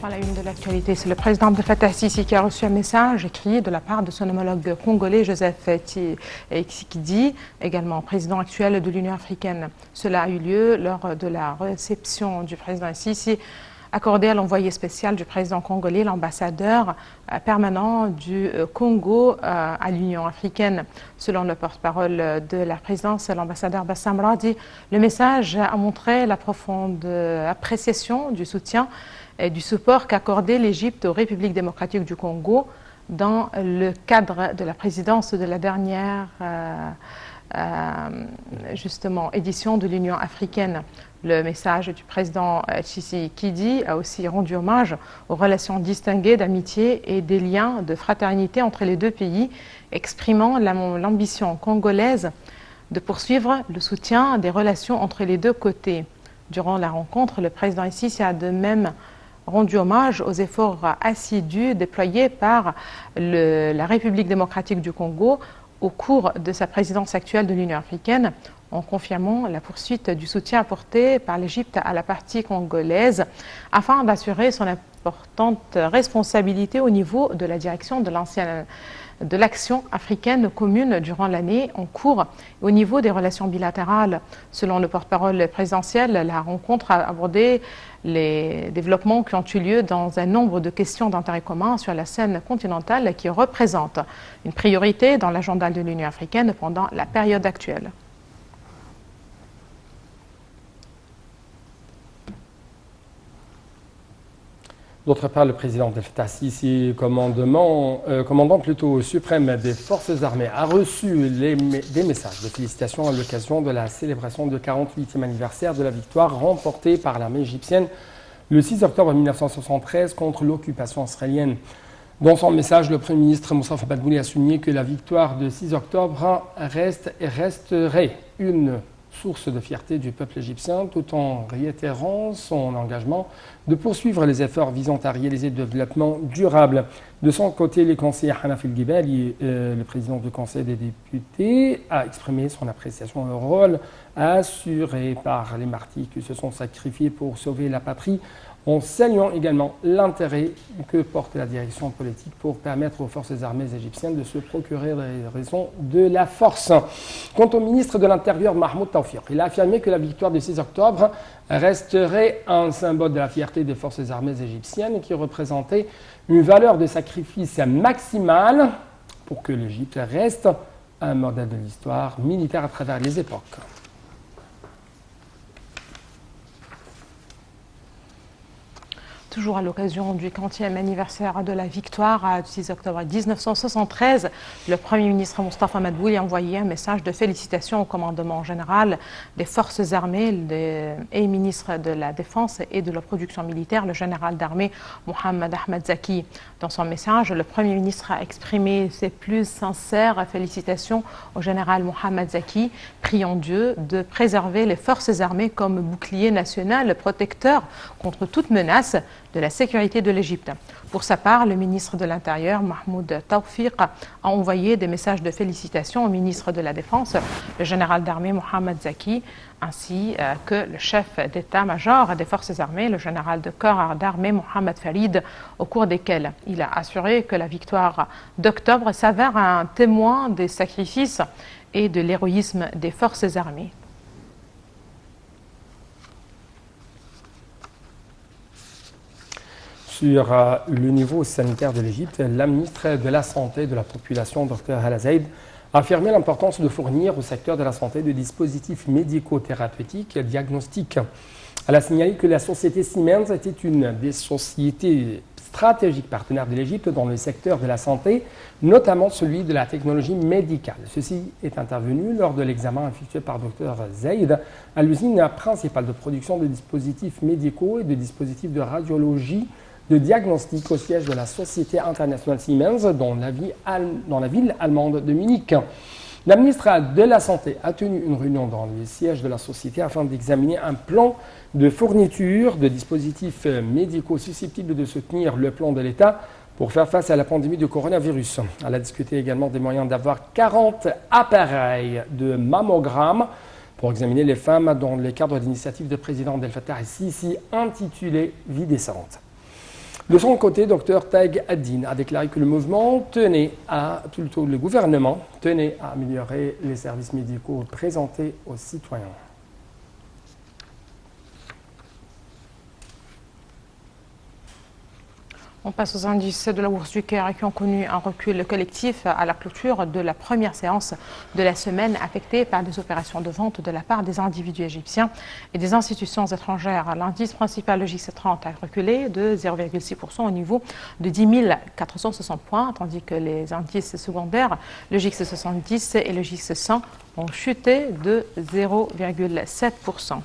À la une de l'actualité, c'est le président Abdel Fattah Sisi qui a reçu un message écrit de la part de son homologue congolais Joseph Tshisekedi, également président actuel de l'Union africaine. Cela a eu lieu lors de la réception du président Sisi accordée à l'envoyé spécial du président congolais, l'ambassadeur permanent du Congo à l'Union africaine. Selon le porte-parole de la présidence, l'ambassadeur Bassam Radi, le message a montré la profonde appréciation du soutien et du support qu'accordait l'Égypte aux républiques démocratiques du Congo dans le cadre de la présidence de la dernière édition de l'Union africaine. Le message du président Tshisekedi a aussi rendu hommage aux relations distinguées d'amitié et des liens de fraternité entre les deux pays, exprimant l'ambition congolaise de poursuivre le soutien des relations entre les deux côtés. Durant la rencontre, le président Sisi a de même rendu hommage aux efforts assidus déployés par la République démocratique du Congo au cours de sa présidence actuelle de l'Union africaine, en confirmant la poursuite du soutien apporté par l'Égypte à la partie congolaise afin d'assurer son importante responsabilité au niveau de la direction de l'action africaine commune durant l'année en cours au niveau des relations bilatérales. Selon le porte-parole présidentiel, la rencontre a abordé les développements qui ont eu lieu dans un nombre de questions d'intérêt commun sur la scène continentale qui représentent une priorité dans l'agenda de l'Union africaine pendant la période actuelle. D'autre part, le président Abdel Fattah Sisi, commandant suprême des forces armées, a reçu des messages de félicitations à l'occasion de la célébration du 48e anniversaire de la victoire remportée par l'armée égyptienne le 6 octobre 1973 contre l'occupation israélienne. Dans son message, le Premier ministre Moustapha Madbouli a souligné que la victoire de 6 octobre reste et resterait une source de fierté du peuple égyptien, tout en réitérant son engagement de poursuivre les efforts visant à réaliser le développement durable. De son côté, le conseiller Hanaf El Ghibali, le président du Conseil des députés, a exprimé son appréciation au rôle assuré par les martyrs qui se sont sacrifiés pour sauver la patrie, en saluant également l'intérêt que porte la direction politique pour permettre aux forces armées égyptiennes de se procurer les raisons de la force. Quant au ministre de l'Intérieur, Mahmoud Tawfiq, il a affirmé que la victoire du 6 octobre resterait un symbole de la fierté des forces armées égyptiennes qui représentait une valeur de sacrifice maximale pour que l'Égypte reste un modèle de l'histoire militaire à travers les époques. Toujours à l'occasion du 40e anniversaire de la victoire du 6 octobre 1973, le Premier ministre Moustapha Madbouli a envoyé un message de félicitations au commandement général des forces armées et ministre de la Défense et de la production militaire, le général d'armée Mohamed Ahmed Zaki. Dans son message, le Premier ministre a exprimé ses plus sincères félicitations au général Mohamed Zaki, priant Dieu de préserver les forces armées comme bouclier national protecteur contre toute menace de la sécurité de l'Égypte. Pour sa part, le ministre de l'Intérieur, Mahmoud Tawfiq, a envoyé des messages de félicitations au ministre de la Défense, le général d'armée Mohamed Zaki, ainsi que le chef d'état-major des forces armées, le général de corps d'armée Mohamed Farid, au cours desquels il a assuré que la victoire d'octobre s'avère un témoin des sacrifices et de l'héroïsme des forces armées. Sur le niveau sanitaire de l'Égypte, la ministre de la Santé et de la Population, Dr Hala Zeid, a affirmé l'importance de fournir au secteur de la santé des dispositifs médico-thérapeutiques et diagnostiques. Elle a signalé que la société Siemens était une des sociétés stratégiques partenaires de l'Égypte dans le secteur de la santé, notamment celui de la technologie médicale. Ceci est intervenu lors de l'examen effectué par Dr Zeid à l'usine principale de production de dispositifs médicaux et de dispositifs de radiologie de diagnostic au siège de la société internationale Siemens dans la ville allemande de Munich. La ministre de la Santé a tenu une réunion dans le siège de la société afin d'examiner un plan de fourniture de dispositifs médicaux susceptibles de soutenir le plan de l'État pour faire face à la pandémie de coronavirus. Elle a discuté également des moyens d'avoir 40 appareils de mammogramme pour examiner les femmes dans le cadre de l'initiative de président Abdel Fattah Sisi intitulée « Vie décente ». De son côté, Dr Taïg Addin a déclaré que le gouvernement tenait à améliorer les services médicaux présentés aux citoyens. On passe aux indices de la bourse du Caire qui ont connu un recul collectif à la clôture de la première séance de la semaine affectée par des opérations de vente de la part des individus égyptiens et des institutions étrangères. L'indice principal, le JIX 30, a reculé de 0,6% au niveau de 10 460 points, tandis que les indices secondaires, le JIX 70 et le JIX 100, ont chuté de 0,7%.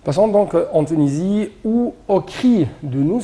Passons donc en Tunisie où, au cri de nous